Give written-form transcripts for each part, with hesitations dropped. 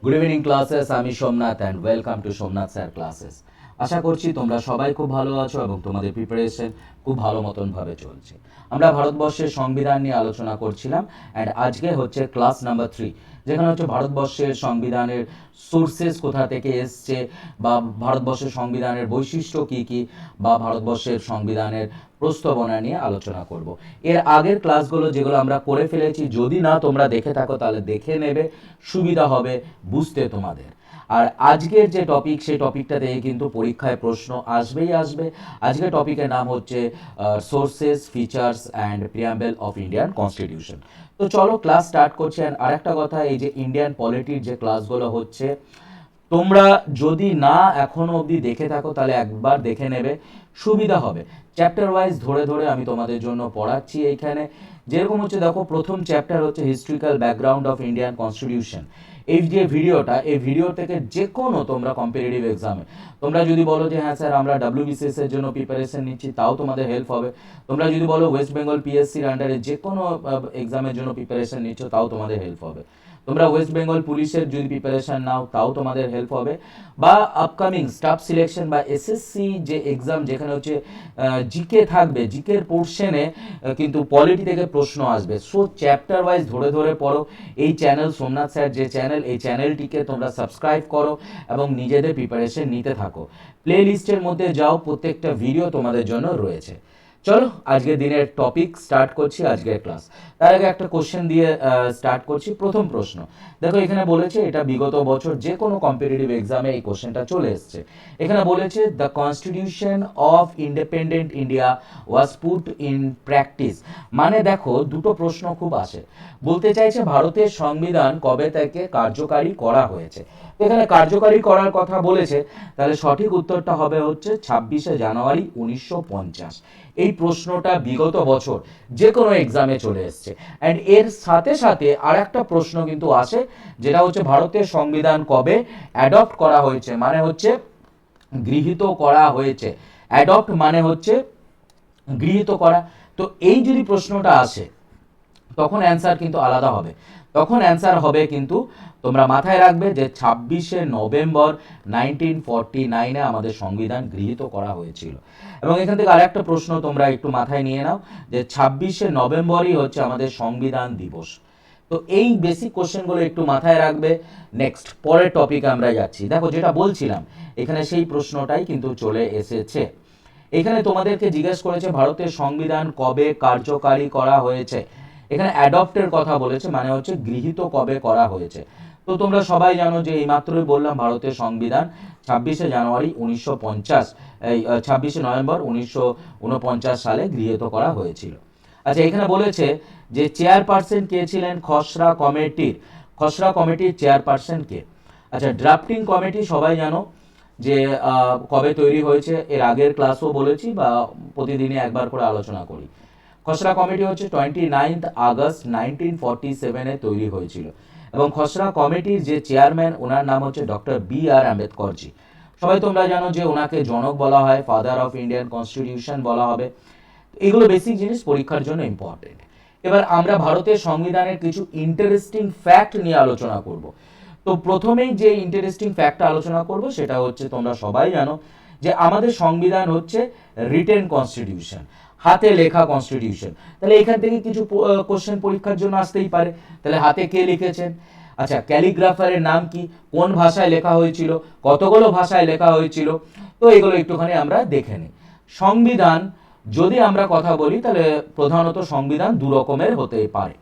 Good evening classes, আমি Somnath and welcome to Somnath sir classes. আশা করছি তোমরা সবাই খুব ভালো আছো এবং তোমাদের প্রিপারেশন খুব ভালো মতনভাবে চলছে। আমরা ভারতবর্ষের সংবিধান নিয়ে আলোচনা করছিলাম অ্যান্ড আজকে হচ্ছে ক্লাস নাম্বার 3, যেখানে হচ্ছে ভারতবর্ষের সংবিধানের সোর্সেস কোথা থেকে এসছে, বা ভারতবর্ষের সংবিধানের বৈশিষ্ট্য কী কী, বা ভারতবর্ষের সংবিধানের প্রস্তাবনা নিয়ে আলোচনা করব। এর আগের ক্লাসগুলো যেগুলো আমরা করে ফেলেছি, যদি না তোমরা দেখে থাকো তাহলে দেখে নেবে, সুবিধা হবে বুঝতে তোমাদের। আর আজকের যে টপিক, সেই টপিকটা থেকে কিন্তু পরীক্ষায় প্রশ্ন আসবেই আসবে। আজকের টপিকের নাম হচ্ছে sources, features and preamble of Indian constitution. তো চলো ক্লাস স্টার্ট করছি। অ্যান্ড আরেকটা কথা, এই যে ইন্ডিয়ান পলিটির যে ক্লাসগুলো হচ্ছে, তোমরা যদি না এখনো অবধি দেখে থাকো তাহলে একবার দেখে নেবে, সুবিধা হবে। চ্যাপ্টার ওয়াইজ ধরে ধরে আমি তোমাদের জন্য পড়াচ্ছি এইখানে। যেরকম হচ্ছে দেখো, প্রথম চ্যাপ্টার হচ্ছে historical background of Indian constitution. এই যে ভিডিওটা, এই ভিডিও থেকে যে কোনো তোমরা কম্পিটিটিভ এক্সামে, তোমরা যদি বলো যে হ্যাঁ স্যার আমরা WBCS এর জন্য প্রিপারেশন নিচ্ছি, তাও তোমাদের হেল্প হবে। তোমরা যদি বলো ওয়েস্ট বেঙ্গল PSCর আন্ডারে যে কোনো এক্সামের জন্য প্রিপারেশন নিচ্ছ, তাও তোমাদের হেল্প হবে। তোমরা ওয়েস্ট বেঙ্গল পুলিশের যদি প্রিপারেশন নাও, তাও তোমাদের হেল্প হবে। বা আপকামিং স্টাফ সিলেকশন বা SSC যে এক্সাম, যেখানে হচ্ছে জিকে থাকবে, জিকের পোর্শনে কিন্তু পলিটি থেকে প্রশ্ন আসবে। সো চ্যাপ্টার ওয়াইজ ধরে ধরে পড়ো। এই চ্যানেল সোমনাথ স্যার যে চ্যানেল, এই চ্যানেলটিকে তোমরা সাবস্ক্রাইব করো এবং নিজেদের প্রিপারেশন নিতে থাকো। প্লে লিস্টের মধ্যে যাও, প্রত্যেকটা ভিডিও তোমাদের জন্য রয়েছে। চলো আজকের দিনের টপিক স্টার্ট করছি, আজকের ক্লাস। তার আগে একটা কোশ্চেন দিয়ে স্টার্ট করছি। প্রথম প্রশ্ন দেখো, এখানে বলেছে, এটা বিগত বছর যে কোনো কম্পিটিটিভ এক্সামে এই কোশ্চেনটা চলে এসছে। এখানে বলেছে the constitution of independent India was put in practice. মানে দেখো, দুটো প্রশ্ন খুব আসে। বলতে চাইছে ভারতের সংবিধান কবে থেকে কার্যকারী করা হয়েছে। তো এখানে কার্যকারী করার কথা বলেছে, তাহলে সঠিক উত্তরটা হবে হচ্ছে 26শে জানুয়ারি 1950। এই প্রশ্নটা বিগত বছর যে কোনো এক্সামে চলে এসছে। অ্যান্ড এর সাথে সাথে আর একটা প্রশ্ন কিন্তু আসে, যেটা হচ্ছে ভারতের সংবিধান কবে অ্যাডপ্ট করা হয়েছে, মানে হচ্ছে গৃহীত করা হয়েছে। অ্যাডপ্ট মানে হচ্ছে গৃহীত করা। তো এই যদি প্রশ্নটা আসে, তখন অ্যান্সার কিন্তু আলাদা হবে। তখন অ্যান্সার হবে কিন্তু, তোমরা মাথায় রাখবে যে 26শে নভেম্বর 1949-এ আমাদের সংবিধান গৃহীত করা হয়েছিল। এবং এখান থেকে আরেকটা প্রশ্ন তোমরা একটু মাথায় নিয়ে নাও, যে 26শে নভেম্বরই হচ্ছে আমাদের সংবিধান দিবস। তো এই বেসিক কোশ্চেনগুলো একটু মাথায় রাখবে। নেক্সট, পরের টপিকে আমরা যাচ্ছি। দেখো, যেটা বলছিলাম, এখানে সেই প্রশ্নটাই কিন্তু চলে এসেছে। এখানে তোমাদেরকে জিজ্ঞেস করেছে ভারতের সংবিধান কবে কার্যকারী করা হয়েছে। এখানে অ্যাডপ্টের কথা বলেছে, মানে হচ্ছে গৃহীত কবে করা হয়েছে। তো তোমরা সবাই জানো যে এইমাত্রই বললাম, ভারতের সংবিধান 26শে জানুয়ারি 1950, এই 26শে নভেম্বর 1949 সালে গৃহীত করা হয়েছিল। আচ্ছা, এখানে বলেছে যে চেয়ারপারসন কে ছিলেন খসড়া কমিটির। খসড়া কমিটির চেয়ারপারসন কে? আচ্ছা, ড্রাফটিং কমিটি সবাই জানো যে কবে তৈরি হয়েছে। এর আগের ক্লাসও বলেছি, বা প্রতিদিনই একবার করে আলোচনা করি। খসড়া কমিটি হচ্ছে 29 আগস্ট 1947-এ তৈরি হয়েছিল। এবং খসড়া কমিটির যে চেয়ারম্যান, ওনার নাম হচ্ছে ডক্টর BR আম্বেদকরজি। সবাই তোমরা জানো যে ওনাকে জনক বলা হয়, ফাদার অফ ইন্ডিয়ান কনস্টিটিউশন বলা হবে। এগুলো বেসিক জিনিস, পরীক্ষার জন্য ইম্পর্টেন্ট। এবার আমরা ভারতের সংবিধানের কিছু ইন্টারেস্টিং ফ্যাক্ট নিয়ে আলোচনা করব। তো প্রথমেই যে ইন্টারেস্টিং ফ্যাক্টটা আলোচনা করব, সেটা হচ্ছে, তোমরা সবাই জানো যে আমাদের সংবিধান হচ্ছে রিটেন কনস্টিটিউশন, হাতে লেখা কনস্টিটিউশন। তাহলে এখান থেকে কিছু কোশ্চেন পরীক্ষার জন্য আসতেই পারে। তাহলে হাতে কে লিখেছেন? আচ্ছা, ক্যালিগ্রাফারের নাম কি? কোন ভাষায় লেখা হয়েছিল? কতগুলো ভাষায় লেখা হয়েছিল? তো এগুলো একটুখানি আমরা দেখে নিই। সংবিধান যদি আমরা কথা বলি, তাহলে প্রধানত সংবিধান দু রকমের হতে পারে।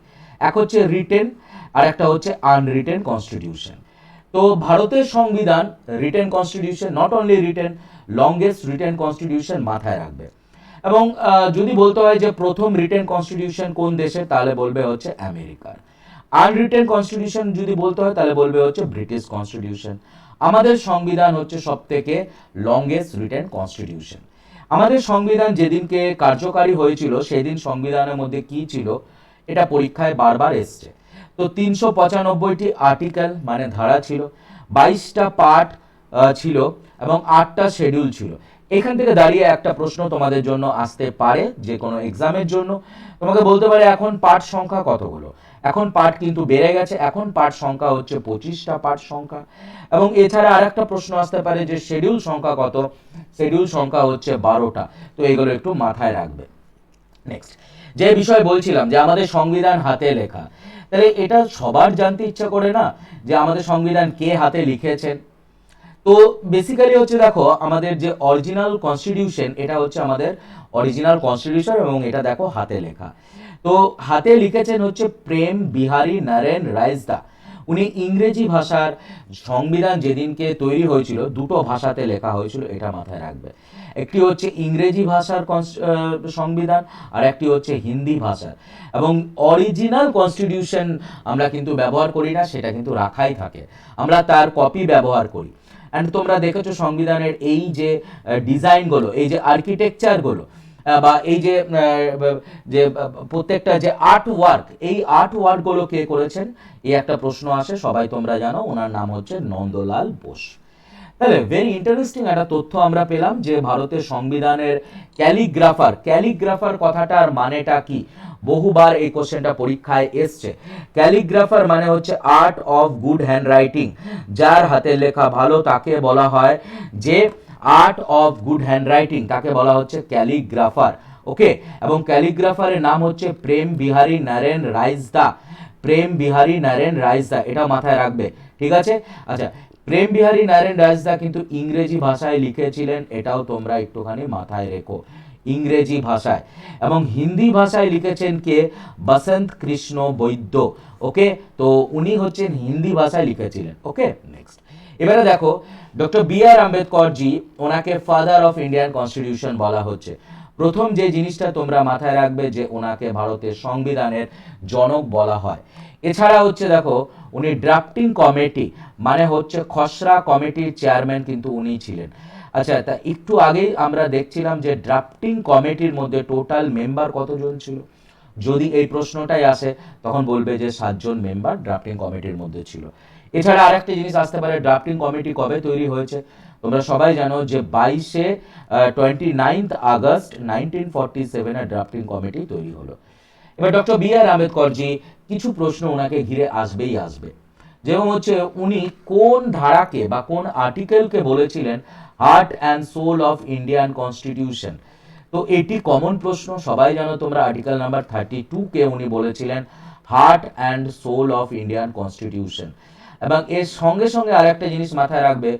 এক হচ্ছে রিটেন, আর একটা হচ্ছে আনরিটেন কনস্টিটিউশন। তো ভারতের সংবিধান written constitution, not only written, longest written constitution মাথায় রাখবে। এবং যদি বলতে হয় যে প্রথম রিটেন কনস্টিটিউশন কোন দেশে, তাহলে বলবে হচ্ছে আমেরিকার। আনরিটেন কনস্টিটিউশন যদি বলতে হয়, তাহলে বলবে হচ্ছে ব্রিটিশ কনস্টিটিউশন। আমাদের সংবিধান হচ্ছে সব থেকে লংগেস্ট রিটেন কনস্টিটিউশন। আমাদের সংবিধান যেদিনকে কার্যকারী হয়েছিল, সেদিন সংবিধানের মধ্যে কি ছিল, এটা পরীক্ষায় বারবার এসছে। তো 395টি আর্টিকেল মানে ধারা ছিল, 22টা পার্ট ছিল, এবং 8টা শেডিউল ছিল। এখান থেকে দাঁড়িয়ে একটা প্রশ্ন তোমাদের জন্য আসতে পারে, যে কোনো এক্সামের জন্য তোমাকে বলতে পারে এখন পার্ট সংখ্যা কতগুলো। এখন পার্ট কিন্তু বেড়ে গেছে, এখন পার্ট সংখ্যা হচ্ছে 25টা পার্ট সংখ্যা। এবং এছাড়া আরেকটা প্রশ্ন আসতে পারে যে শিডিউল সংখ্যা কত, শিডিউল সংখ্যা হচ্ছে 12টা। তো এগুলো একটু মাথায় রাখবে। নেক্সট যে বিষয় বলছিলাম যে আমাদের সংবিধান হাতে লেখা, তাহলে এটা সবার জানতে ইচ্ছা করে না যে আমাদের সংবিধান কে হাতে লিখেছেন। তো বেসিক্যালি হচ্ছে দেখো আমাদের যে অরিজিনাল কনস্টিটিউশন, এটা হচ্ছে আমাদের অরিজিনাল কনস্টিটিউশন এবং এটা দেখো হাতে লেখা। তো হাতে লিখেছেন হচ্ছে প্রেম বিহারী নারায়ণ রাইসদা। উনি ইংরেজি ভাষার সংবিধান যেদিনকে তৈরি হয়েছিল দুটো ভাষাতে লেখা হয়েছিল, এটা মাথায় রাখবে। একটি হচ্ছে ইংরেজি ভাষার সংবিধান আর একটি হচ্ছে হিন্দি ভাষার। এবং অরিজিনাল কনস্টিটিউশন আমরা কিন্তু ব্যবহার করি না, সেটা কিন্তু রাখাই থাকে, আমরা তার কপি ব্যবহার করি। অ্যান্ড তোমরা দেখেছো সংবিধানের এই যে ডিজাইনগুলো, এই যে আর্কিটেকচারগুলো বা এই যে যে প্রত্যেকটা যে আর্ট ওয়ার্ক, এই আর্ট ওয়ার্কগুলো কে করেছেন, এই একটা প্রশ্ন আসে, সবাই তোমরা জানো ওনার নাম হচ্ছে নন্দলাল বোস। তাহলে ভেরি ইন্টারেস্টিং একটা তথ্য আমরা পেলাম যে ভারতের সংবিধানের ক্যালিগ্রাফার, ক্যালিগ্রাফার কথাটার মানেটা কি, বহুবার এই কোশ্চেনটা পরীক্ষায় এসছে। ক্যালিগ্রাফার মানে হচ্ছে art of good hand writing, যার হাতের লেখা ভালো তাকে বলা হয় যে art of good hand writing, তাকে বলা হচ্ছে ক্যালিগ্রাফার। ওকে, এবং ক্যালিগ্রাফারের নাম হচ্ছে প্রেম বিহারী নারায়ণ রাইসদা, প্রেম বিহারী নারায়ণ রাইসদা, এটা মাথায় রাখবে, ঠিক আছে। আচ্ছা, প্রেম বিহারী নারায়ণ রাইসদা কিন্তু ইংরেজি ভাষায় লিখেছিলেন, এটাও তোমরা একটুখানি মাথায় রেখো, ইংরেজি ভাষায়। এবং হিন্দি ভাষায় লিখেছেন কে, বসন্ত কৃষ্ণ বৈদ্য। ওকে, তো উনি হচ্ছেন হিন্দি ভাষায় লিখেছিলেন। ওকে, নেক্সট এবারে দেখো ডক্টর বি আর আম্বেদকর জি, ওনাকে ফাদার অফ ইন্ডিয়ান কনস্টিটিউশন বলা হচ্ছে। প্রথম যে জিনিসটা তোমরা মাথায় রাখবে যে ওনাকে ভারতের সংবিধানের জনক বলা হয়। এছাড়া হচ্ছে দেখো উনি ড্রাফটিং কমিটি মানে হচ্ছে খসড়া কমিটির চেয়ারম্যান কিন্তু উনি ছিলেন। আচ্ছা, তা একটু আগেই আমরা দেখছিলাম যে ড্রাফটিং কমিটির মধ্যে টোটাল মেম্বার কতজন ছিল, যদি এই প্রশ্নটাই আসে তখন বলবে যে 7 জন মেম্বার ড্রাফটিং কমিটির মধ্যে ছিল। এছাড়া আরেকটা জিনিস আসতে পারে, ড্রাফটিং কমিটি কবে তৈরি হয়েছে, তোমরা সবাই জানো যে 29 আগস্ট 1947 ড্রাফটিং কমিটি তৈরি হলো। এবার ডক্টর বি আর আম্বেদকর জি, কিছু প্রশ্ন ওনাকে ঘিরে আসবেই আসবে, যেমন হচ্ছে উনি কোন ধারাকে বা কোন আর্টিকেলকে বলেছিলেন heart and soul of Indian constitution. তো এটি কমন প্রশ্ন, সবাই জানো তোমরা আর্টিকেল নাম্বার 32 কে উনি বলেছিলেন heart and soul of Indian constitution. এবং এর সঙ্গে সঙ্গে আরেকটা জিনিস মাথায় রাখবে,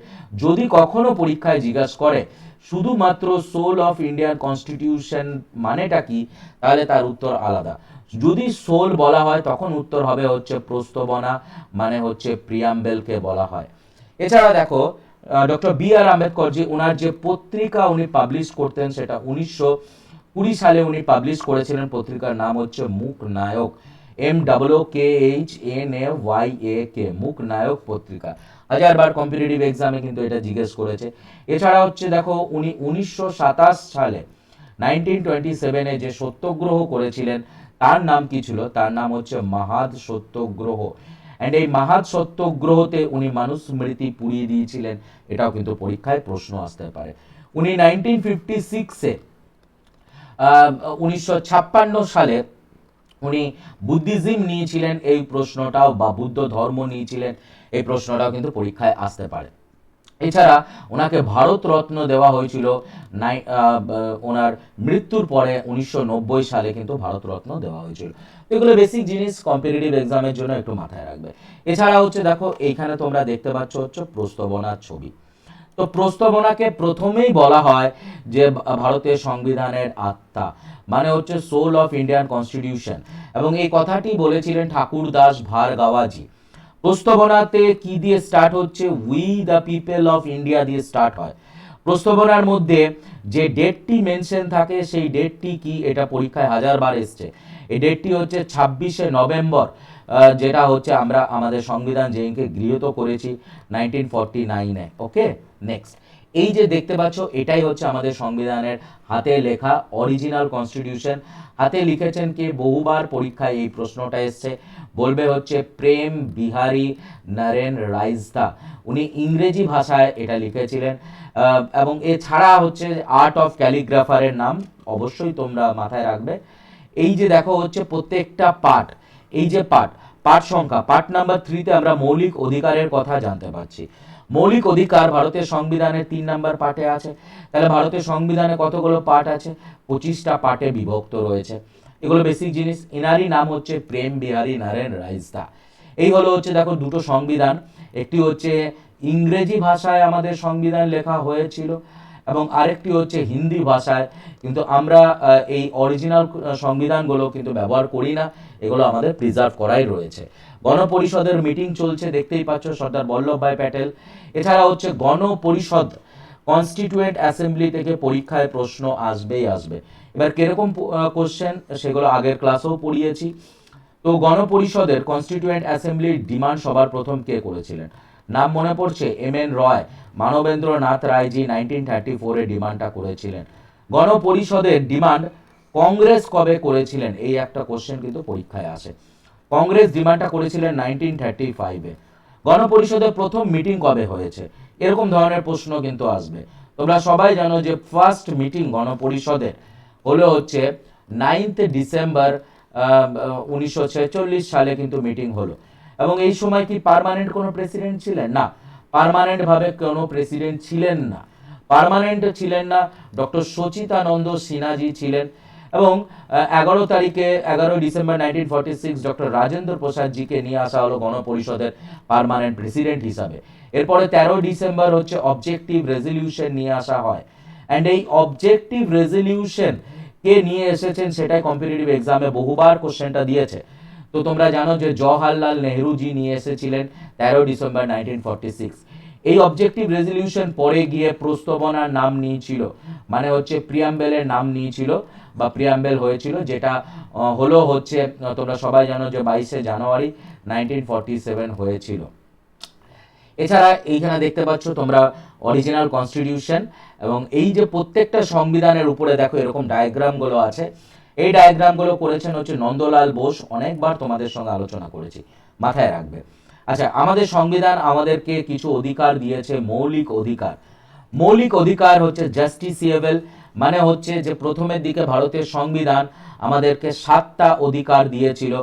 যদি কখনো পরীক্ষায় জিজ্ঞাসা করে শুধুমাত্র সোল অফ ইন্ডিয়ান কনস্টিটিউশন মানেটা কি, তাহলে তার উত্তর আলাদা। যদি সোল বলা হয় তখন উত্তর হবে হচ্ছে প্রস্তাবনা, মানে হচ্ছে প্রিয়াম্বেলকে বলা হয়। এছাড়া দেখো ডক্টর বি আর আম্বেদকর জি, ওনার যে পত্রিকা উনি পাবলিশ করতেন সেটা 1920 সালে উনি পাবলিশ করেছিলেন, পত্রিকার নাম হচ্ছে মুক নায়ক, MOOKNAYAK, মুক নায়ক পত্রিকা। 1000 বার কম্পিটিটিভ এক্সামে কিন্তু এটা জিজ্ঞেস করেছে। এছাড়া হচ্ছে দেখো উনি 1927 সালে 1927 যে সত্যাগ্রহ করেছিলেন তার নাম কি ছিল, তার নাম হচ্ছে মাহাদ সত্যাগ্রহ। অ্যান্ড এই মাহাদ সত্যাগ্রহতে উনি মানুষ স্মৃতি পুড়িয়ে দিয়েছিলেন, এটাও কিন্তু পরীক্ষায় প্রশ্ন আসতে পারে। উনি 1956 1956 সালে উনি বুদ্ধিজম নিয়েছিলেন, এই প্রশ্নটাও বা বুদ্ধ ধর্ম নিয়েছিলেন, এই প্রশ্নটাও কিন্তু পরীক্ষায় আসতে পারে। এছাড়া ওনাকে ভারত রত্ন দেওয়া হয়েছিল ওনার মৃত্যুর পরে 1990 সালে কিন্তু ভারত রত্ন দেওয়া হয়েছিল। এগুলো বেসিক জিনিস কম্পিটিটিভ এক্সামের জন্য একটু মাথায় রাখবে। এছাড়া হচ্ছে দেখো এইখানে তোমরা দেখতে পাচ্ছ হচ্ছে প্রস্তাবনার ছবি। তো প্রস্তাবনাকে প্রথমেই বলা হয় যে ভারতের সংবিধানের আত্মা, মানে হচ্ছে সোল অফ ইন্ডিয়ান কনস্টিটিউশন, এবং এই কথাটি বলেছিলেন ঠাকুরদাস ভারগাওয়াজি। প্রস্তাবনাতে কি দিয়ে স্টার্ট হচ্ছে, we the people of India দিয়ে স্টার্ট হয়। প্রস্তাবনার মধ্যে যে ডেটটি মেনশন থাকে সেই ডেটটি কি, এটা পরীক্ষায় 1000 বার এসছে। এই ডেটটি হচ্ছে 26শে নভেম্বর, যেটা হচ্ছে আমরা আমাদের সংবিধান যেদিনকে গৃহীত করেছি 1949-এ। ওকে, নেক্সট এই যে দেখতে পাচ্ছ এটাই হচ্ছে আমাদের সংবিধানের হাতে লেখা অরিজিনাল কনস্টিটিউশন। হাতে লিখেছেন কে, বহুবার পরীক্ষায় এই প্রশ্নটা এসছে, বলবে হচ্ছে প্রেম বিহারী নারায়ণ রাইসদা, উনি ইংরেজি ভাষায় এটা লিখেছিলেন। এবং এছাড়া হচ্ছে আর্ট অফ ক্যালিগ্রাফারের নাম অবশ্যই তোমরা মাথায় রাখবে। এই যে দেখো হচ্ছে প্রত্যেকটা পার্ট, এই যে পাঠ সংখ্যা, পার্ট নাম্বার 3-তে আমরা মৌলিক অধিকারের কথা জানতে পারছি। মৌলিক অধিকার ভারতের সংবিধানের 3 নাম্বার পার্টে আছে। তাহলে ভারতের সংবিধানে কতগুলো পার্ট আছে? 25টা পার্টে বিভক্ত রয়েছে। এগুলো বেসিক জিনিস। এনারই নাম হচ্ছে প্রেম বিহারী নারায়ণ রাইসদা। এই হলো হচ্ছে দেখো দুটো সংবিধান, একটি হচ্ছে ইংরেজি ভাষায় আমাদের সংবিধান লেখা হয়েছিল এবং আরেকটি হচ্ছে হিন্দি ভাষায়, কিন্তু আমরা এই অরিজিনাল সংবিধানগুলো কিন্তু ব্যবহার করি না, এগুলো আমাদের প্রিজার্ভ করাই রয়েছে। গণপরিষদের মিটিং চলছে, দেখতেই পাচ্ছ, সর্দার বল্লভভাই প্যাটেল। এছাড়া হচ্ছে গণপরিষদ, কনস্টিটিউয়েন্ট অ্যাসেম্বলি থেকে পরীক্ষায় প্রশ্ন আসবেই আসবে। এবার কিরকম কোশ্চেন সেগুলো আগের ক্লাসেও পড়িয়েছি। তো গণপরিষদের কনস্টিটিউয়েন্ট অ্যাসেম্বলির ডিমান্ড সবার প্রথম কে করেছিলেন? নাম মনে পড়ছে? এম.এন. রয়, মানবেন্দ্রনাথ রায়জি 1934-এ ডিমান্ডটা করেছিলেন। গণপরিষদের ডিমান্ড কংগ্রেস কবে করেছিলেন? এই একটা কোশ্চেন কিন্তু পরীক্ষায় আসে। কংগ্রেস ডিমান্ডটা করেছিলেন 1935-এ। গণপরিষদের প্রথম মিটিং কবে হয়েছে? এরকম ধরনের প্রশ্ন কিন্তু আসবে। তোমরা সবাই জানো যে ফার্স্ট মিটিং গণপরিষদের হলো হচ্ছে 9 ডিসেম্বর 1946 সালে কিন্তু মিটিং হলো। এবং এই সময় কি পার্মানেন্ট কোনো প্রেসিডেন্ট ছিলেন? না, পার্মানেন্ট ভাবে কোনো প্রেসিডেন্ট ছিলেন না। পার্মানেন্ট ছিলেন না, ডক্টর সচিতানন্দ সিনহাজি ছিলেন। এবং 11 ডিসেম্বর 1946 ডক্টর রাজেন্দ্র প্রসাদজিকে নিয়ে আসা হলো গণপরিষদের পার্মানেন্ট প্রেসিডেন্ট হিসাবে। এরপরে 13 ডিসেম্বর হচ্ছে অবজেক্টিভ রেজলিউশন নিয়ে আসা হয়। অ্যান্ড এই অবজেক্টিভ রেজলিউশন কে নিয়ে এসেছেন সেটাই কম্পিটিটিভ এক্সামে বহুবার কোশ্চেনটা দিয়েছে। তো তোমরা জানো যে জওহরলাল নেহরুজি নিয়ে এসেছিলেন 13 ডিসেম্বর 1946। এই অবজেক্টিভ রেজলিউশন পরে গিয়ে প্রস্তাবনার নাম নিয়েছিল, মানে হচ্ছে প্রিয়াম্বেলের নাম নিয়েছিল বা প্রিয়াম্বেল হয়েছিল, যেটা হলো হচ্ছে তোমরা সবাই জানো যে 22 জানুয়ারি 1947 হয়েছিল। এছাড়া এইখানে দেখতে পাচ্ছ তোমরা অরিজিনাল কনস্টিটিউশন, এবং এই যে প্রত্যেকটা সংবিধানের উপরে দেখো এরকম ডায়াগ্রামগুলো আছে। এই ডায়াগ্রামগুলো করেছেন হচ্ছে নন্দলাল বোস, অনেকবার তোমাদের সঙ্গে আলোচনা করেছি, মাথায় রাখবে। আচ্ছা, আমাদের সংবিধান আমাদেরকে কিছু অধিকার দিয়েছে, মৌলিক অধিকার। মৌলিক অধিকার হচ্ছে জাস্টিসিয়েবল, মানে হচ্ছে যে প্রথমের দিকে ভারতের সংবিধান আমাদেরকে 7টা অধিকার দিয়েছিল,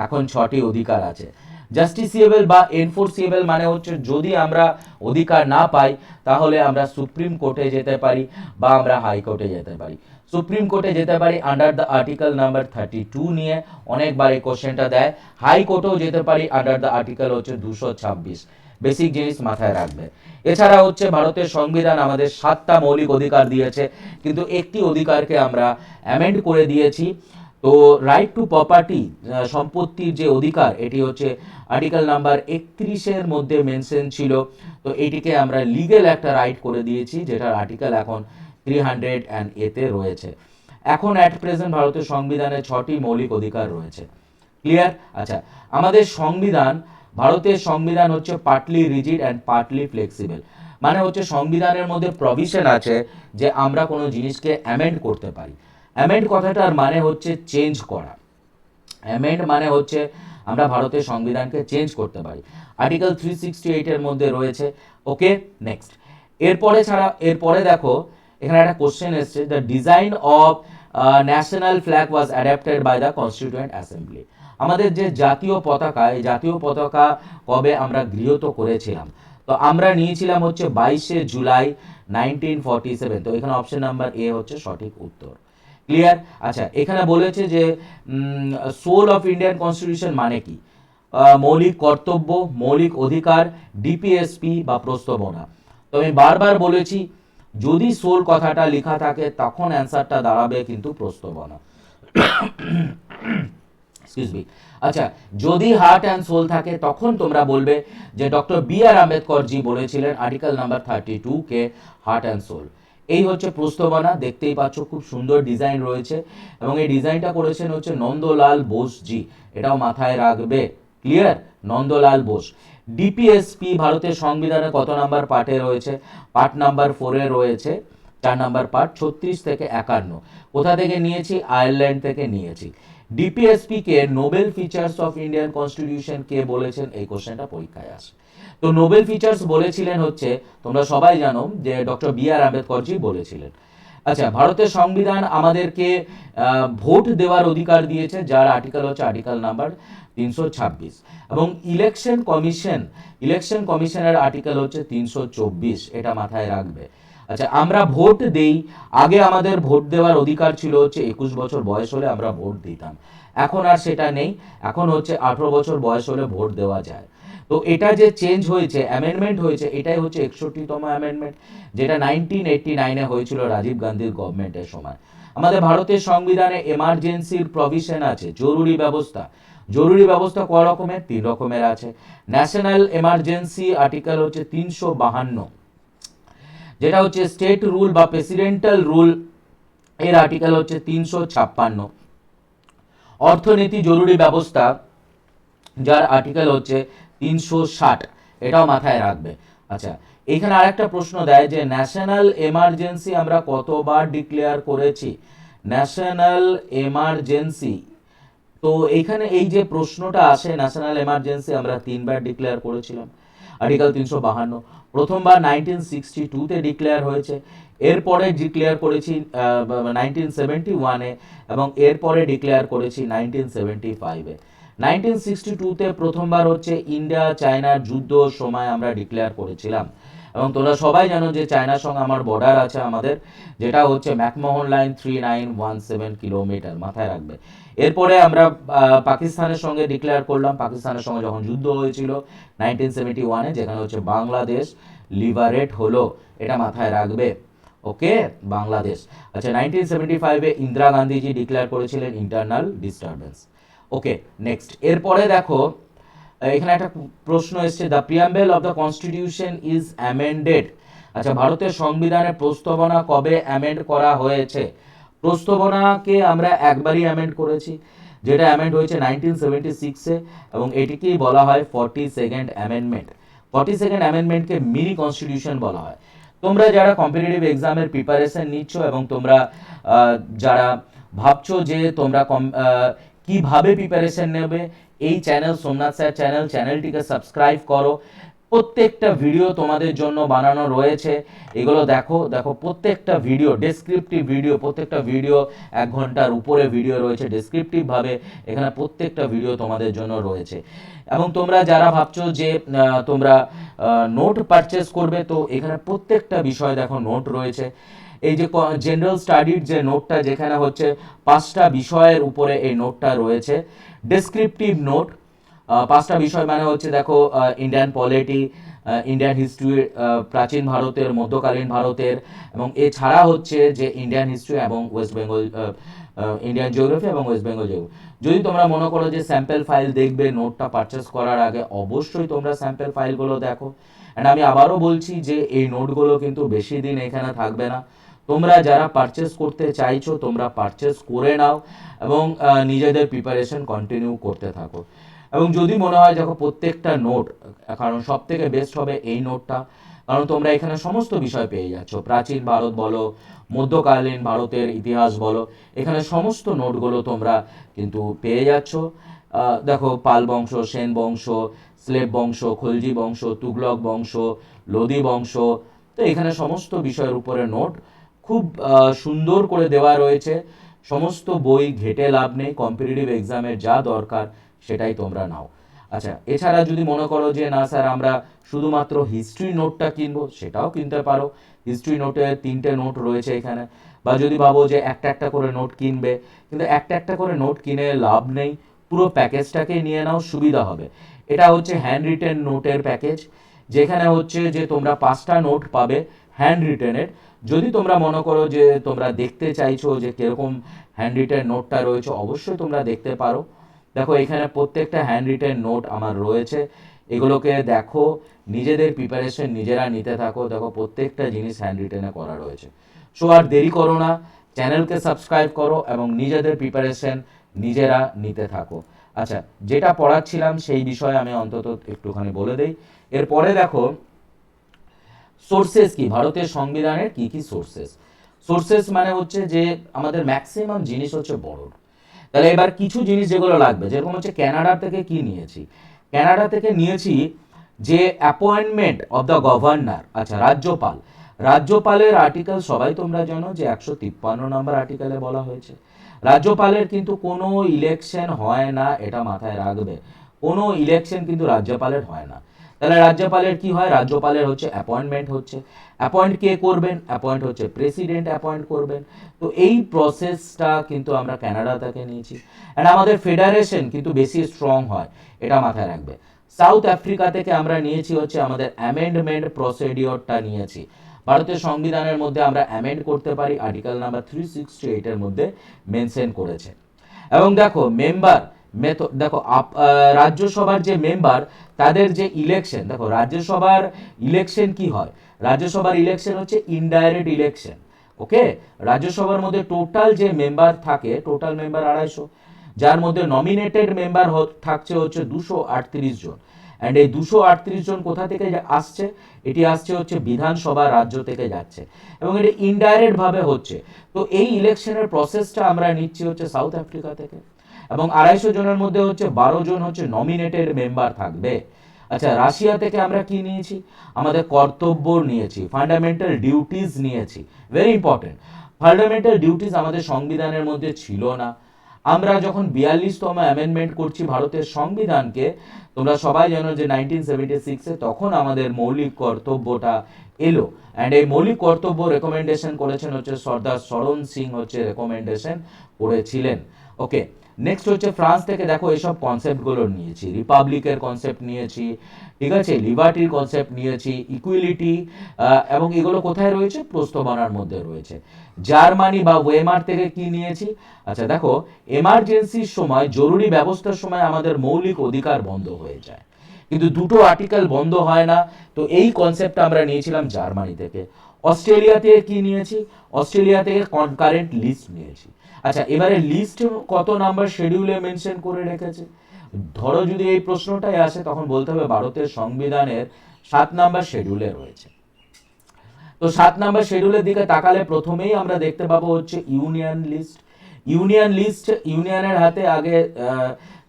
এখন 6টি অধিকার আছে। জাস্টিসিয়েবল বা এনফোর্সিয়েবল মানে হচ্ছে যদি আমরা অধিকার না পাই তাহলে আমরা সুপ্রিম কোর্টে যেতে পারি বা আমরা হাইকোর্টে যেতে পারি। সুপ্রিম কোর্টে যেতে পারি আন্ডার দ্য আর্টিকেল নাম্বার 32 নিয়ে, অনেকবার এই কোশ্চেনটা দেয়। হাইকোর্টেও যেতে পারি আন্ডার দ্য আর্টিকেল হচ্ছে 226। বেসিক জিনিস মাথায় রাখবে। এছাড়া হচ্ছে ভারতের সংবিধান আমাদের 7টা মৌলিক অধিকার দিয়েছে, কিন্তু একটি অধিকারকে আমরা অ্যামেন্ড করে দিয়েছি। তো রাইট টু প্রপার্টি, সম্পত্তির যে অধিকার, এটি হচ্ছে আর্টিকেল নাম্বার 31-এর মধ্যে মেনশন ছিল। তো এটিকে আমরা লিগ্যাল একটা রাইট করে দিয়েছি, যেটার আর্টিকেল এখন 300-এতে রয়েছে। এখন অ্যাট প্রেজেন্ট ভারতের সংবিধানে 6টি মৌলিক অধিকার রয়েছে। ক্লিয়ার? আচ্ছা, আমাদের সংবিধান, ভারতের সংবিধান হচ্ছে partly rigid and partly flexible, মানে হচ্ছে সংবিধানের মধ্যে প্রভিশন আছে যে আমরা কোনো জিনিসকে অ্যামেন্ড করতে পারি। অ্যামেন্ড কথাটার মানে হচ্ছে চেঞ্জ করা। অ্যামেন্ড মানে হচ্ছে আমরা ভারতের সংবিধানকে চেঞ্জ করতে পারি। আর্টিকেল 368-এর মধ্যে রয়েছে। Okay, next. এরপরে দেখো এখানে একটা কোশ্চেন এসছে, the design of national flag was adapted by the constituent assembly. আমাদের যে জাতীয় পতাকা, এই জাতীয় পতাকা কবে আমরা গৃহীত করেছিলাম? তো আমরা নিয়েছিলাম হচ্ছে 22 জুলাই 1947। তো এখানে অপশন নাম্বার এ হচ্ছে সঠিক উত্তর। ক্লিয়ার? আচ্ছা, এখানে বলেছে যে সোল অফ ইন্ডিয়ান কনস্টিটিউশন মানে কি? মৌলিক কর্তব্য, মৌলিক অধিকার, ডিপিএসপি বা প্রস্তাবনা। তো আমি বারবার বলেছি, যদি সোল কথাটা লেখা থাকে তখন অ্যান্সারটা দাঁড়াবে কিন্তু প্রস্তাবনা। Excuse me. আচ্ছা, যদি হার্ট অ্যান্ড সোল থাকে তখন তোমরা বলবে যে ডক্টর বি.আর. আম্বেদকর জি বলেছিলেন আর্টিকেল নাম্বার 32 কে হার্ট অ্যান্ড সোল। এই হচ্ছে প্রস্তাবনা, দেখতেই পাচ্ছ খুব সুন্দর ডিজাইন রয়েছে, এবং এই ডিজাইনটা করেছেন হচ্ছে নন্দলাল বোস জি, এটাও মাথায় রাখবে। ক্লিয়ার? নন্দলাল বোস। ডিপিএসপি ভারতের সংবিধানে কত নাম্বার পার্টে রয়েছে? পার্ট নাম্বার 4-এ রয়েছে, 4 নাম্বার পার্ট, 36 থেকে 51। কোথা থেকে নিয়েছি? আয়ারল্যান্ড থেকে নিয়েছি। ডিপিএসপি কে novel features of Indian constitution কে বলেছেন? এই কোশ্চেনটা পরীক্ষায় আসে। তো নোবেল ফিচার্স বলেছিলেন হচ্ছে, তোমরা সবাই জানো যে ডক্টর বি.আর. আম্বেদকর জি বলেছিলেন। আচ্ছা, ভারতের সংবিধান আমাদেরকে ভোট দেওয়ার অধিকার দিয়েছে, যার আর্টিকেল হচ্ছে আর্টিকেল নাম্বার 326, এবং ইলেকশন কমিশনের আর্টিকেল হচ্ছে 324, এটা মাথায় রাখবে। আচ্ছা, আমরা ভোট দেই, আগে আমাদের ভোট দেওয়ার অধিকার ছিল হচ্ছে 21 বছর বয়স হলে আমরা ভোট দিতাম, এখন আর সেটা নেই, এখন হচ্ছে 18 বছর বয়স হলে ভোট দেওয়া যায়। তো এটা যে চেঞ্জ হয়েছে, অ্যামেন্ডমেন্ট হয়েছে, এটাই হচ্ছে 61তম অ্যামেন্ডমেন্ট, যেটা 1989-এ হয়েছিল রাজীব গান্ধীর গভর্নমেন্টের সময়। আমাদের ভারতের সংবিধানে এমার্জেন্সির প্রভিশন আছে, জরুরি ব্যবস্থা কয় রকমের? 3 রকমের আছে। ন্যাশনাল এমার্জেন্সি আর্টিকেল হচ্ছে 352, যেটা হচ্ছে স্টেট রুল বা প্রেসিডেন্টাল রুল, এর আর্টিকেল হচ্ছে 356। অর্থনীতি জরুরি ব্যবস্থা, যার আর্টিকেল হচ্ছে 360, এটাও মাথায় রাখবে। আচ্ছা, এখানে আরেকটা প্রশ্ন দেয় যে ন্যাশনাল এমার্জেন্সি আমরা কতবার ডিক্লেয়ার করেছি? ন্যাশনাল এমার্জেন্সি, তো এইখানে এই যে প্রশ্নটা আসে, ন্যাশনাল এমার্জেন্সি আমরা 3বার ডিক্লেয়ার করেছিলাম, আর্টিকেল 352। প্রথমবার 1962-তে ডিক্লেয়ার হয়েছে, এরপরে ডিক্লেয়ার করেছি 1971-এ, এবং এরপরে ডিক্লেয়ার করেছি 1975-এ। 1962-তে প্রথমবার হচ্ছে ইন্ডিয়া চায়নার যুদ্ধ সময় আমরা ডিক্লেয়ার করেছিলাম, এবং তোমরা সবাই জানো যে চায়নার সঙ্গে আমার বর্ডার আছে আমাদের, যেটা হচ্ছে ম্যাকমোহন লাইন 3917 কিলোমিটার, মাথায় রাখবে। এরপরে আমরা পাকিস্তানের সঙ্গে ডিক্লেয়ার করলাম, পাকিস্তানের সঙ্গে যখন যুদ্ধ হয়েছিল 1971-এ, যেখানে হচ্ছে বাংলাদেশ লিবারেট হলো, এটা মাথায় রাখবে। ওকে, বাংলাদেশ। আচ্ছা, 1975-এ ইন্দিরা গান্ধীজি ডিক্লেয়ার করেছিলেন ইন্টারনাল ডিস্টারবেন্স। ওকে, নেক্সট, এরপরে দেখো এখানে একটা প্রশ্ন এসছে, the preamble of the constitution is amended. আচ্ছা, ভারতের সংবিধানের প্রস্তাবনা কবে অ্যামেন্ড করা হয়েছে? প্রস্তাবনাকে আমরা একবারই অ্যামেন্ড করেছি, যেটা অ্যামেন্ড হয়েছে 1976-এ, এবং এটিকেই বলা হয় 42nd amendment. 42nd অ্যামেন্ডমেন্টকে mini constitution বলা হয়। তোমরা যারা কম্পিটিটিভ এক্সামের প্রিপারেশন নিচ্ছ, এবং তোমরা যারা ভাবছো যে তোমরা কিভাবে প্রিপারেশন নেবে, এই চ্যানেল সোমনাথ স্যার চ্যানেলটিকে সাবস্ক্রাইব করো। প্রত্যেকটা ভিডিও তোমাদের জন্য বানানো রয়েছে, এগুলো দেখো প্রত্যেকটা ভিডিও ডেসক্রিপটিভ ভিডিও, প্রত্যেকটা ভিডিও 1 ঘন্টার উপরে ভিডিও রয়েছে ডেসক্রিপটিভভাবে, এখানে প্রত্যেকটা ভিডিও তোমাদের জন্য রয়েছে। এবং তোমরা যারা ভাবছো যে তোমরা নোট পারচেস করবে, তো এখানে প্রত্যেকটা বিষয় দেখো নোট রয়েছে। এই যে জেনারেল স্টাডির যে নোটটা, যেখানে হচ্ছে 5টা বিষয়ের উপরে এই নোটটা রয়েছে, ডেসক্রিপটিভ নোট। 5টা বিষয় মানে হচ্ছে দেখো ইন্ডিয়ান পলিটি, ইন্ডিয়ান হিস্ট্রি, প্রাচীন ভারতের, মধ্যকালীন ভারতের, এবং এছাড়া হচ্ছে যে ইন্ডিয়ান হিস্ট্রি এবং ওয়েস্ট বেঙ্গল, ইন্ডিয়ান জিওগ্রাফি এবং ওয়েস্ট বেঙ্গল জিওগ্রাফি। যদি তোমরা মনে করো যে স্যাম্পল ফাইল দেখবে নোটটা পারচেস করার আগে, অবশ্যই তোমরা স্যাম্পল ফাইলগুলো দেখো। অ্যান্ড আমি আবারও বলছি যে এই নোটগুলো কিন্তু বেশি দিন এখানে থাকবে না। তোমরা যারা পারচেস করতে চাইছো, তোমরা পারচেস করে নাও, এবং নিজেদের প্রিপারেশন কন্টিনিউ করতে থাকো। এবং যদি মনে হয় দেখো প্রত্যেকটা নোট, কারণ সব থেকে বেস্ট হবে এই নোটটা, কারণ তোমরা এখানে সমস্ত বিষয় পেয়ে যাচ্ছ, প্রাচীন ভারত বলো, মধ্যকালীন ভারতের ইতিহাস বলো, এখানে সমস্ত নোটগুলো তোমরা কিন্তু পেয়ে যাচ্ছ। দেখো পাল বংশ, সেন বংশ, স্লেব বংশ, খলজি বংশ, তুগলক বংশ, লোদি বংশ, তো এখানে সমস্ত বিষয়ের উপরে নোট খুব সুন্দর করে দেওয়া রয়েছে। সমস্ত বই ঘেটে লাভ নেই, কম্পিটিটিভ এক্সামের যা দরকার সেটাই তোমরা নাও। আচ্ছা, এছাড়া যদি মনে করো যে না স্যার আমরা শুধুমাত্র হিস্ট্রি নোটটা কিনবো, সেটাও কিনতে পারো। হিস্ট্রি নোটে 3টে নোট রয়েছে এখানে। বা যদি ভাবো যে একটা একটা করে নোট কিনবে, কিন্তু একটা একটা করে নোট কিনে লাভ নেই, পুরো প্যাকেজটাকে নিয়ে নাও, সুবিধা হবে। এটা হচ্ছে হ্যান্ড রিটেন নোটের প্যাকেজ, যেখানে হচ্ছে যে তোমরা 5টা নোট পাবে হ্যান্ড রিটেনের। যদি তোমরা মনে করো যে তোমরা দেখতে চাইছো যে কিরকম হ্যান্ড রিটেন নোটটা রয়েছে, অবশ্যই তোমরা দেখতে পারো। দেখো এখানে প্রত্যেকটা হ্যান্ড রিটেন নোট আমার রয়েছে, এগুলোকে দেখো, নিজেদের প্রিপারেশন নিজেরা নিতে থাকো। দেখো প্রত্যেকটা জিনিস হ্যান্ড রিটেনে করা রয়েছে। সো আর দেরি করো না, চ্যানেলকে সাবস্ক্রাইব করো এবং নিজেদের প্রিপারেশন নিজেরা নিতে থাকো। আচ্ছা, যেটা পড়াচ্ছিলাম সেই বিষয়ে আমি অন্তত একটুখানি বলে দেই। এরপরে দেখো সোর্সেস কি, ভারতের সংবিধানের কি কি সোর্সেস মানে হচ্ছে যে আমাদের ম্যাক্সিমাম জিনিস হচ্ছে বড়। তাহলে এবার কিছু জিনিস যেগুলো লাগবে, যেরকম হচ্ছে কানাডা থেকে কি নিয়েছি, কানাডা থেকে নিয়েছি যে অ্যাপয়েন্টমেন্ট অফ দ্য গভর্নর, আচ্ছা রাজ্যপালের আর্টিকেল সবাই তোমরা জানো যে 153 নম্বর আর্টিকেলে বলা হয়েছে রাজ্যপালের কিন্তু কোনো ইলেকশন হয় না, এটা মাথায় রাখবে। কোনো ইলেকশন কিন্তু রাজ্যপালের হয় না। তাহলে রাজ্যপালের কি হয়? রাজ্যপালের হচ্ছে অ্যাপয়েন্টমেন্ট হচ্ছে। অ্যাপয়েন্ট কে করবেন? অ্যাপয়েন্ট হচ্ছে প্রেসিডেন্ট অ্যাপয়েন্ট করবেন। তো এই প্রসেসটা কিন্তু আমরা কানাডা থেকে নিয়েছি। অ্যান্ড আমাদের ফেডারেশন কিন্তু বেশি স্ট্রং হয়, এটা মাথায় রাখবে। সাউথ আফ্রিকা থেকে আমরা নিয়েছি হচ্ছে আমাদের অ্যামেন্ডমেন্ট প্রসিডিওরটা নিয়েছি। ভারতের সংবিধানের মধ্যে আমরা অ্যামেন্ড করতে পারি, আর্টিকেল নাম্বার 368 এর মধ্যে মেনশন করেছে। এবং দেখো মেম্বার দেখো রাজ্যসভার যে মেম্বার তাদের যে ইলেকশন, দেখো রাজ্যসভার ইলেকশন কি হয়? রাজ্যসভার ইলেকশন হচ্ছে ইনডাইরেক্ট ইলেকশন। ওকে, রাজ্যসভার মধ্যে টোটাল যে মেম্বার থাকে, টোটাল মেম্বার 250, যার মধ্যে নমিনেটেড মেম্বার থাকছে হচ্ছে 238 জন। অ্যান্ড এই 238 জন কোথা থেকে আসছে? এটি আসছে হচ্ছে বিধানসভা রাজ্য থেকে যাচ্ছে, এবং এটি ইনডাইরেক্ট ভাবে হচ্ছে। তো এই ইলেকশনের প্রসেসটা আমরা নিচ্ছি হচ্ছে সাউথ আফ্রিকা থেকে। এবং 250 জনের মধ্যে হচ্ছে 12 জন হচ্ছে নমিনেটেড মেম্বার থাকবে। আচ্ছা, রাশিয়া থেকে আমরা কি নিয়েছি? আমাদের কর্তব্য নিয়েছি, ফান্ডামেন্টাল ডিউটিস নিয়েছি। ভেরি ইম্পর্টেন্ট, ফান্ডামেন্টাল ডিউটিস আমাদের সংবিধানের মধ্যে ছিল না। আমরা যখন 42তম অ্যামেন্ডমেন্ট করছি ভারতের সংবিধানকে, তোমরা সবাই জানো যে 1976-এ তখন আমাদের মৌলিক কর্তব্যটা এলো। অ্যান্ড এই মৌলিক কর্তব্য রেকমেন্ডেশন করেছেন হচ্ছে সর্দার শরণ সিং হচ্ছে রেকমেন্ডেশন করেছিলেন। ওকে, নেক্সট হচ্ছে ফ্রান্স থেকে দেখো এসব কনসেপ্টগুলো নিয়েছি। রিপাবলিকের কনসেপ্ট নিয়েছি, ঠিক আছে, লিবার্টির কনসেপ্ট নিয়েছি, ইকুইলিটি, এবং এগুলো কোথায় রয়েছে? প্রস্তাবনার মধ্যে রয়েছে। জার্মানি বা ওয়েমার থেকে কি নিয়েছি? আচ্ছা দেখো, এমার্জেন্সির সময়, জরুরি ব্যবস্থার সময় আমাদের মৌলিক অধিকার বন্ধ হয়ে যায়, কিন্তু দুটো আর্টিকেল বন্ধ হয় না। তো এই কনসেপ্টটা আমরা নিয়েছিলাম জার্মানি থেকে। অস্ট্রেলিয়া থেকে কি নিয়েছি? অস্ট্রেলিয়া থেকে কনকারেন্ট লিস্ট নিয়েছি। আচ্ছা, এবারে লিস্ট কত নাম্বার শিডিউলে মেনশন করে রেখেছে? ধরো যদি এই প্রশ্নটাই আসে, তখন বলতে হবে ভারতের সংবিধানের 7 নাম্বার শিডিউলে রয়েছে। তো 7 নাম্বার শিডিউলের দিকে তাকালে প্রথমেই আমরা দেখতে পাবো হচ্ছে ইউনিয়ন লিস্ট। ইউনিয়ন লিস্ট, ইউনিয়নের হাতে আগে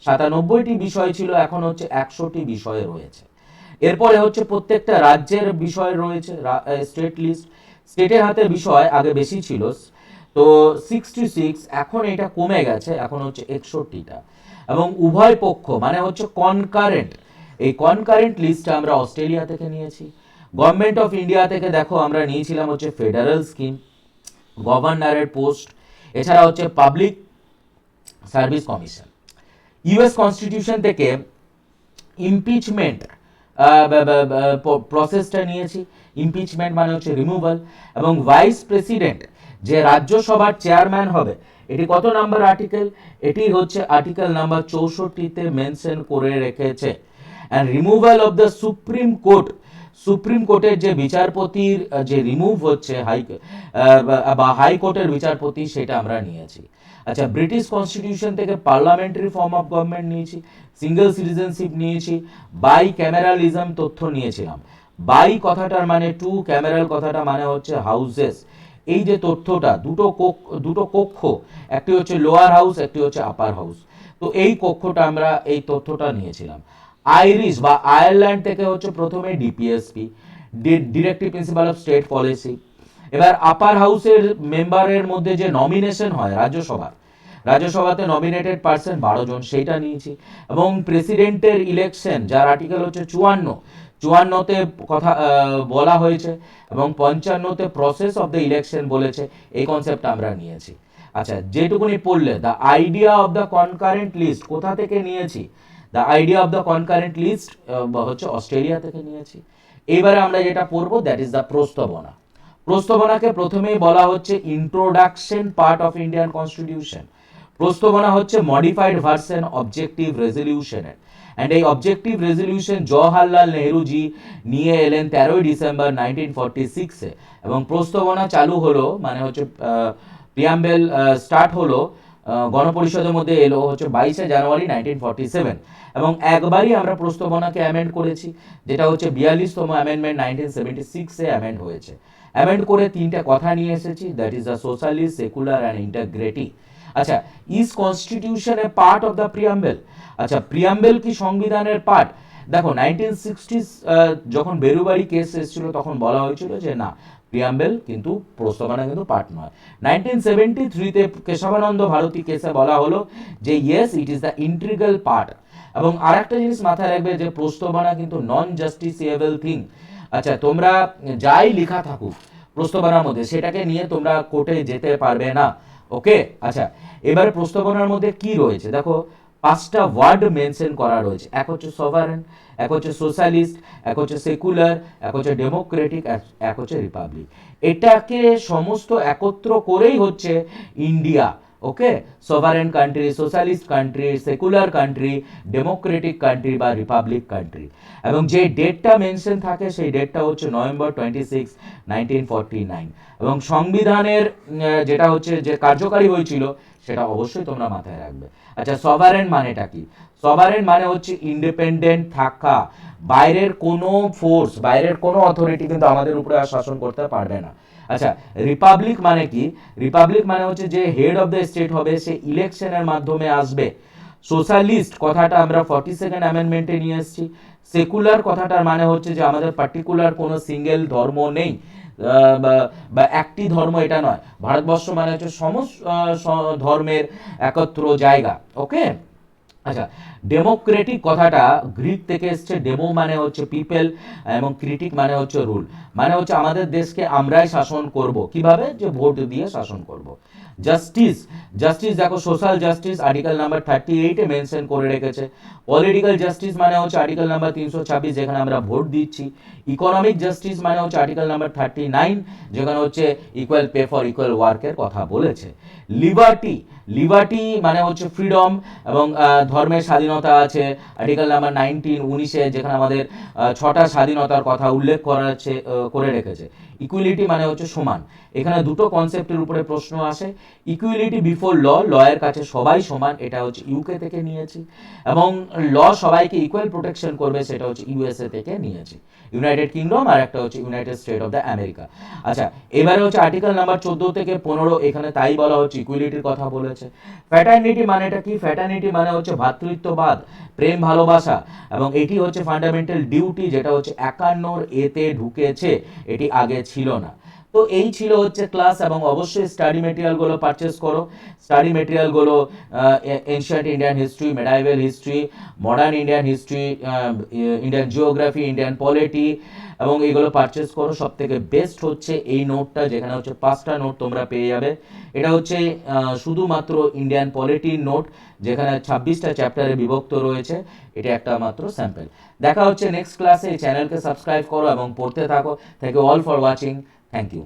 97টি বিষয় ছিল, এখন হচ্ছে 100টি বিষয় রয়েছে। এরপরে হচ্ছে প্রত্যেকটা রাজ্যের বিষয় রয়েছে, স্টেট লিস্ট। স্টেটের হাতে বিষয় আগে বেশি ছিল, তো 66, এখন এটা কমে গেছে, এখন হচ্ছে 61টা। এবং উভয় পক্ষ মানে হচ্ছে কনকারেন্ট, এই কনকারেন্ট লিস্টটা আমরা অস্ট্রেলিয়া থেকে নিয়েছি। গভর্নমেন্ট অফ ইন্ডিয়া থেকে দেখো আমরা নিয়েছিলাম হচ্ছে ফেডারেল স্কিম, গভর্নরের পোস্ট, এছাড়া হচ্ছে public service commission. US constitution থেকে ইমপিচমেন্ট প্রসেসটা নিয়েছি। ইমপিচমেন্ট মানে হচ্ছে রিমুভাল। এবং ভাইস প্রেসিডেন্ট যে রাজ্যসভার চেয়ারম্যান হবে, এটি কত নাম্বার আর্টিকেল? এটি হচ্ছে আর্টিকেল নাম্বার 64-তে মেনশন করে রেখেছে। And removal of the supreme court, supreme কোর্টের যে বিচারপতির যে রিমুভ হচ্ছে বা হাইকোর্টের বিচারপতি, সেটা আমরা নিয়েছি। আচ্ছা, ব্রিটিশ কনস্টিটিউশন থেকে পার্লামেন্টারি ফর্ম অফ গভর্নমেন্ট নিয়েছি, সিঙ্গেল সিটিজেনশিপ নিয়েছি, বাই ক্যামেরালিজম তথ্য নিয়েছিলাম। বাই কথাটার মানে টু, ক্যামেরাল কথাটা মানে হচ্ছে হাউসেস। এই যে তথ্যটা, দুটো কক্ষ, একটি হচ্ছে লোয়ার হাউস, একটি হচ্ছে আপার হাউস। তো এই কক্ষটা আমরা এই তথ্যটা নিয়েছিলাম। আইরিশ বা আয়ারল্যান্ড থেকে হচ্ছে প্রথমে DPSP, directive principal of state policy. এবার আপার হাউসের মেম্বারের মধ্যে যে নমিনেশন হয় রাজ্যসভাতে নমিনেটেড পার্সন 12 জন, সেইটা নিয়েছি। এবং প্রেসিডেন্টের ইলেকশন, যার আর্টিকেল হচ্ছে 54তে কথা বলা হয়েছে, এবং 55তে প্রসেস অফ দ্য ইলেকশন বলেছে, এই কনসেপ্ট আমরা নিয়েছি। আচ্ছা, যেটুকুনি পড়লে the idea of the concurrent list কোথা থেকে নিয়েছি? The idea of the concurrent list হচ্ছে অস্ট্রেলিয়া থেকে নিয়েছি। এবারে আমরা যেটা পড়বো দ্যাট ইজ দ্য প্রস্তাবনা। প্রস্তাবনাকে প্রথমেই বলা হচ্ছে introduction part of Indian constitution. প্রস্তাবনা হচ্ছে মডিফাইড ভার্সন অবজেক্টিভ রেজলিউশনের। অ্যান্ড এই অবজেক্টিভ রেজলিউশন জওহরলাল নেহরুজি নিয়ে এলেন 13ই ডিসেম্বর 1946-এ। এবং প্রস্তাবনা চালু হলো, মানে হচ্ছে প্রিয়াম্বেল স্টার্ট হলো, গণপরিষদের মধ্যে এলো হচ্ছে 22শে জানুয়ারি 1947। এবং একবারই আমরা প্রস্তাবনাকে অ্যামেন্ড করেছি, যেটা হচ্ছে 42তম অ্যামেন্ডমেন্ট 1976-এ অ্যামেন্ড হয়েছে। অ্যামেন্ড করে 3টে কথা নিয়ে এসেছি, that is the socialist, secular and integrity. আচ্ছা, is constitution a part of the preamble? আচ্ছা, প্রিয়াম্বেল কি সংবিধানের পার্ট? দেখো 1960s যখন বেরুবাড়ি কেস এসেছিল তখন বলা হয়েছিল যে না, প্রিয়াম্বেল কিন্তু প্রস্তাবনা কিন্তু পার্ট নয়। 1973-তে কেশবানন্দ ভারতী কেসে বলা হলো যে yes it is the integral part. এবং আর একটা জিনিস মাথায় রাখবে যে প্রস্তাবনা কিন্তু নন জাস্টিসিয়েবল থিং। আচ্ছা, তোমরা যাই লেখা থাকুক প্রস্তাবনার মধ্যে সেটাকে নিয়ে তোমরা কোর্টে যেতে পারবে না। ওকে, আচ্ছা এবারে প্রস্তাবনার মধ্যে কি রয়েছে দেখো, 5টা ওয়ার্ড মেনশন করা রয়েছে। এক হচ্ছে সভারেন, এক হচ্ছে সোশ্যালিস্ট, এক হচ্ছে সেকুলার, এক হচ্ছে ডেমোক্রেটিক, এক হচ্ছে রিপাবলিক। এটাকে সমস্ত একত্র করেই হচ্ছে India. Okay, sovereign country, socialist country, secular country, democratic country বা রিপাবলিক কান্ট্রি। এবং যে ডেটটা মেনশন থাকে সেই ডেটটা হচ্ছে নভেম্বর 26, 1949। এবং সংবিধানের যেটা হচ্ছে যে কার্যকারী হয়েছিল সেটা অবশ্যই তোমরা মাথায় রাখবে। আচ্ছা, সভারেন মানেটা কি? সভারেন মানে হচ্ছে ইন্ডিপেন্ডেন্ট থাকা, বাইরের কোনো ফোর্স, বাইরের কোনো অথরিটি কিন্তু আমাদের উপরে আর শাসন করতে পারবে না। আচ্ছা, রিপাবলিক মানে কি? রিপাবলিক মানে হচ্ছে যে হেড অফ দ্য স্টেট হবে সে ইলেকশনের মাধ্যমে আসবে। সোশ্যালিস্ট কথাটা আমরা 42nd অ্যামেন্ডমেন্টে নিয়ে এসেছি। সেকুলার কথাটার মানে হচ্ছে যে আমাদের পার্টিকুলার কোনো সিঙ্গেল ধর্ম নেই বা একটি ধর্ম, এটা নয়। ভারতবর্ষ মানে হচ্ছে সমস্ত ধর্মের একত্র জায়গা। ওকে, আচ্ছা ডেমোক্রেটিক কথাটা গ্রিক থেকে এসছে। ডেমো মানে হচ্ছে পিপল এবং ক্রিটিক মানে হচ্ছে রুল, মানে হচ্ছে আমাদের দেশকে আমরাই শাসন করব। কিভাবে? যে ভোট দিয়ে শাসন করব। জাস্টিস, জাস্টিস দেখো সোশ্যাল জাস্টিস আর্টিকেল নাম্বার 38-এ মেনশন করে রেখেছে। পলিটিক্যাল জাস্টিস মানে হচ্ছে আর্টিকেল নাম্বার 326 যেখানে আমরা ভোট দিচ্ছি। ইকোনমিক জাস্টিস মানে হচ্ছে আর্টিকেল নাম্বার 39 যেখানে হচ্ছে ইকুয়াল পে ফর ইকুয়াল ওয়ার্কের কথা বলেছে। লিবার্টি, লিবার্টি মানে হচ্ছে ফ্রিডম এবং ধর্মের স্বাধীনতা আছে আর্টিকেল নাম্বার 19 যেখানে আমাদের 6টা স্বাধীনতার কথা উল্লেখ করে রেখেছে। ইকুয়ালিটি মানে হচ্ছে সমান। এখানে দুটো কনসেপ্টের উপরে প্রশ্ন আসে। ইকুয়ালিটি বিফোর ল, লয়ের কাছে সবাই সমান, এটা হচ্ছে ইউকে থেকে নিয়েছি। এবং ল সবাইকে ইকুয়াল প্রোটেকশন করবে, সেটা হচ্ছে ইউএসএ থেকে নিয়েছি, ইউনাইটেড কিংডম। আর একটা হচ্ছে United state of the America. আচ্ছা, এবারে হচ্ছে আর্টিকেল নাম্বার 14 থেকে 15 এখানে তাই বলা হচ্ছে ইকুয়ালিটির কথা বলেছে। ফ্র্যাটার্নিটি মানেটা কি? ফ্র্যাটার্নিটি মানে হচ্ছে ভ্রাতৃত্ববাদ, প্রেম ভালোবাসা। এবং এটি হচ্ছে ফান্ডামেন্টাল ডিউটি, যেটা হচ্ছে 51 ঢুকেছে, এটি আগে ছিল না। তো এই ছিল হচ্ছে ক্লাস। এবং অবশ্যই স্টাডি মেটেরিয়ালগুলো পারচেস করো। স্টাডি মেটেরিয়ালগুলো ancient Indian history, medieval history, modern Indian history, Indian geography, Indian polity, এবং এইগুলো পারচেস করো। সব থেকে বেস্ট হচ্ছে এই নোটটা, যেখানে হচ্ছে 5টা নোট তোমরা পেয়ে যাবে। এটা হচ্ছে শুধুমাত্র ইন্ডিয়ান পলিটির নোট, যেখানে 26টা চ্যাপ্টারে বিভক্ত রয়েছে। এটা একটা মাত্র স্যাম্পল। দেখা হচ্ছে নেক্সট ক্লাসে। এই চ্যানেলকে সাবস্ক্রাইব করো এবং পড়তে থাকো। Thank you all for watching. Thank you.